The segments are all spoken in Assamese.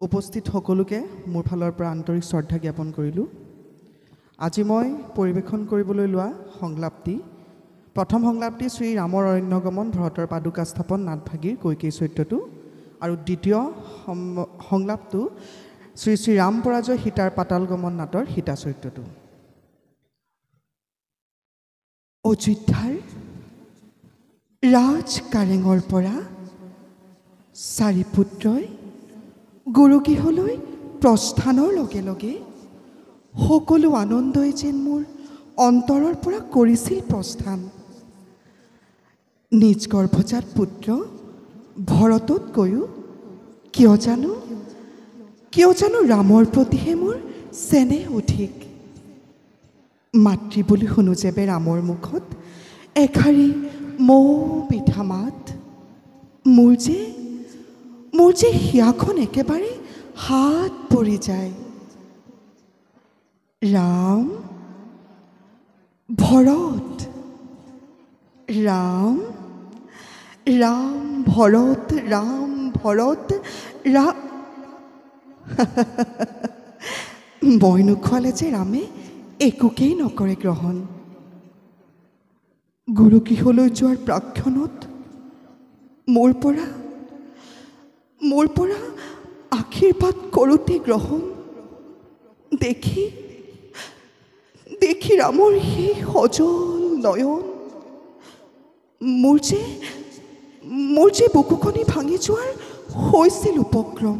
উপস্থিত সকলোকে মোৰ ফালৰ পৰা আন্তৰিক শ্ৰদ্ধা জ্ঞাপন কৰিলোঁ। আজি মই পৰিৱেশন কৰিবলৈ লোৱা সংলাপটি প্ৰথম সংলাপটি শ্ৰী ৰামৰ অৰণ্যগমন ভৰতৰ পাদুকা স্থাপন নাটভাগীৰ কৈকেয়ী চৰিত্ৰটো আৰু দ্বিতীয় সংলাপটো শ্ৰী শ্ৰী ৰাম পৰাজয় সীতাৰ পাতালগমন নাটৰ সীতা চৰিত্ৰটো। অযোধ্যাৰ ৰাজ কাৰেঙৰ পৰা চাৰি পুত্ৰই গুৰুগৃহলৈ প্ৰস্থানৰ লগে লগে সকলো আনন্দই যেন মোৰ অন্তৰৰ পৰা কৰিছিল প্ৰস্থান। নিজ গৰ্ভজাত পুত্ৰ ভৰততকৈও কিয় জানো ৰামৰ প্ৰতিহে মোৰ চেনেহ অধিক। মাতৃ বুলি শুনো যেবে ৰামৰ মুখত এষাৰি মৌ পিঠা মাত, মোৰ যে হিয়াখন একেবাৰে হাত পৰি যায়। ৰাম ভৰত, ৰাম ৰাম ভৰত, ৰাম ভৰত মই নোখোৱালে যে ৰামে একোকেই নকৰে গ্ৰহণ। গুৰুগৃহলৈ যোৱাৰ প্ৰাক্ষণত মোৰ পৰা আশীৰ্বাদ কৰোঁতে গ্ৰহণ দেখি ৰামৰ সেই সজল নয়ন, মোৰ যে বুকুখনি ভাঙি যোৱাৰ হৈছিল উপক্ৰম।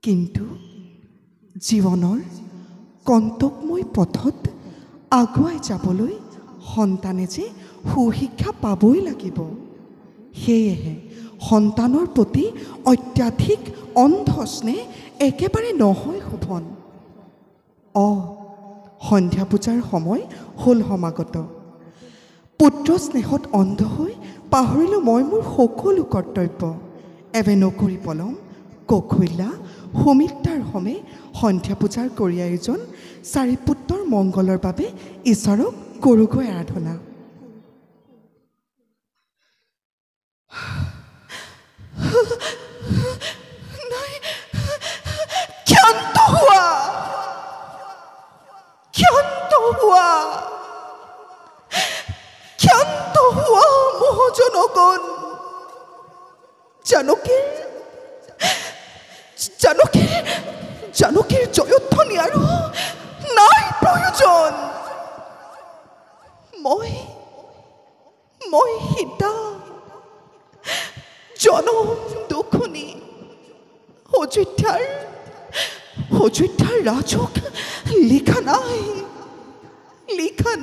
কিন্তু জীৱনৰ কণ্টকময় পথত আগুৱাই যাবলৈ সন্তানে যে সুশিক্ষা পাবই লাগিব। সেয়েহে সন্তানৰ প্ৰতি অত্যাধিক অন্ধ স্নেহ একেবাৰে নহয় শোভন। সন্ধ্যা পূজাৰ সময় হ'ল সমাগত। পুত্ৰ স্নেহত অন্ধ হৈ পাহৰিলোঁ মই মোৰ সকলো কৰ্তব্য। এবে নকৰি পলম কৌশল্যা সুমিত্ৰাৰ সমে সন্ধ্যা পূজাৰ কৰি আয়োজন, চাৰি পুত্ৰৰ মংগলৰ বাবে ঈশ্বৰক কৰোগৈ আৰাধনা। ক্ষান্ত হোৱা মোহজনগণ, জানকীৰ জয়ধ্বনি আৰু নাই প্ৰয়োজন। মই সীতা জনম দুখনি অযোধ্যাৰ ৰাজক লিখা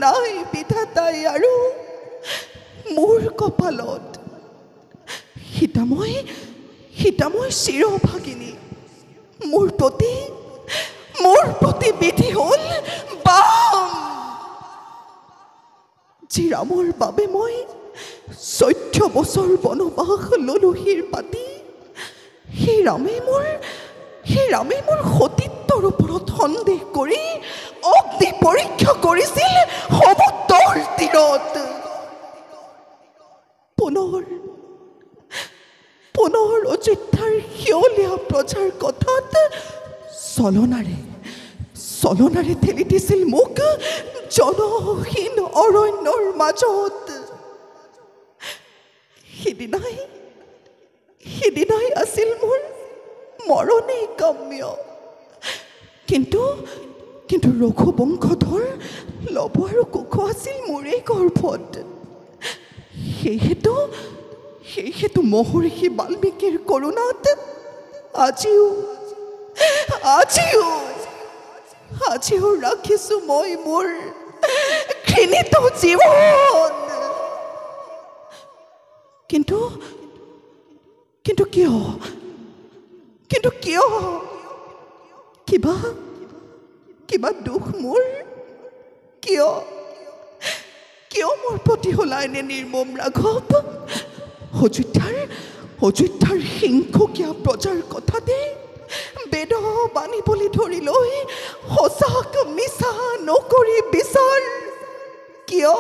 নাই বিধাতাই আৰু মোৰ কপালত। সীতাময় চিৰভাগিনী, মোৰ প্ৰতি বিধি হ'ল বাম। যি ৰামৰ বাবে মই 14 বছৰ বনবাস ললোহিৰ পাতি, সেই ৰামেই মোৰ সতীত্বৰ ওপৰত সন্দেহ কৰি অগ্নি পৰীক্ষা কৰিছিল সমুদ্ৰৰ তীৰত। পুনৰ অযোধ্যাৰ শিয়লীয়া প্ৰজাৰ কথাত চলনাৰে ঠেলি দিছিল মোক জনহীন অৰণ্যৰ মাজত। সিদিনাই আছিল মোৰ মৰণেই কাম্য। কিন্তু ৰঘুবংশধৰ লৱ আৰু কুশ আছিল মোৰেই গৰ্ভত। সেইহেতু মহৰ্ষি বাল্মীকিৰ কৰোণাত আজিও ৰাখিছো মই মোৰ ঘৃণিত জীৱন। কিন্তু কিয় কিবা দুখ মোৰ? কিয় মোৰ প্ৰতি হলাই নে নিৰ্মম ৰাঘৱ? অযোধ্যাৰ হিংসুকীয়া প্ৰজাৰ কথাতে বেদ বানিবলৈ ধৰি লৈ সঁচাক মিছা নকৰি বিচাৰ। কিয়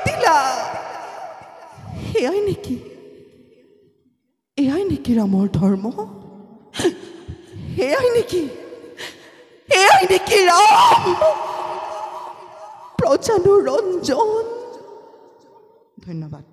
দিলা এয়াই নেকি ৰামৰ ধৰ্ম? এয়াই নেকি ৰাম? প্ৰজানুৰঞ্জন। ধন্যবাদ।